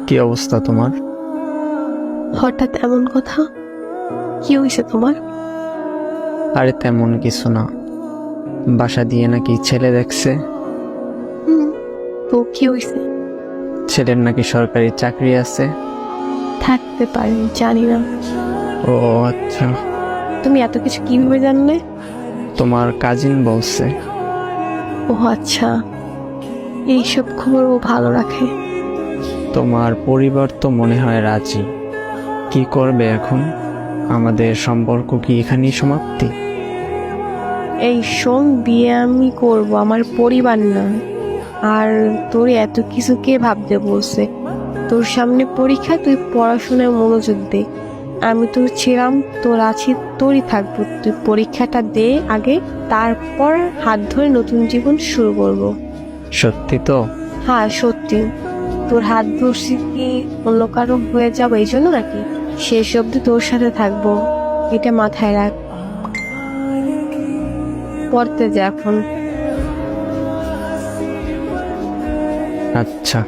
কি অবস্থা তোমার? হঠাৎ এমন কথা? কি হয়েছে তোমার? আরে তেমন কিছু না, বাসা দিয়ে নাকি ছেলে দেখছে। হুম, তো কি হয়েছে? ছেলের নাকি সরকারি চাকরি আছে। থাকতে পারে, জানি না। ও আচ্ছা, তুমি এত কিছু কিভাবে জানলে? তোমার কাজিন বলছে। ও আচ্ছা, এইসব খবর ও ভালো রাখে। তোমার পরিবার তো মনে হয় রাজি। কি করবে এখন? আমাদের সম্পর্ক কি এখানেই সমাপ্তি? এই শোন, বিয়ে আমি করব, আমার পরিবার না। আর তোর এত কিছু কে ভাবতে বলছে? তোর সামনে পরীক্ষা, তুই পড়াশোনায় মনোযোগ দে। আমি তোর ছিলাম, তোর আছি, তোরই থাকবো। তুই পরীক্ষাটা দে আগে, তারপর হাত ধরে নতুন জীবন শুরু করব। সত্যি তো? হ্যাঁ সত্যি। তোর হাত ধরছি কি অন্য কারো হয়ে যাবো এই জন্য নাকি? শেষ অব্দি তোর সাথে থাকবো, এটা মাথায় রাখ। পড়তে যা এখন। আচ্ছা।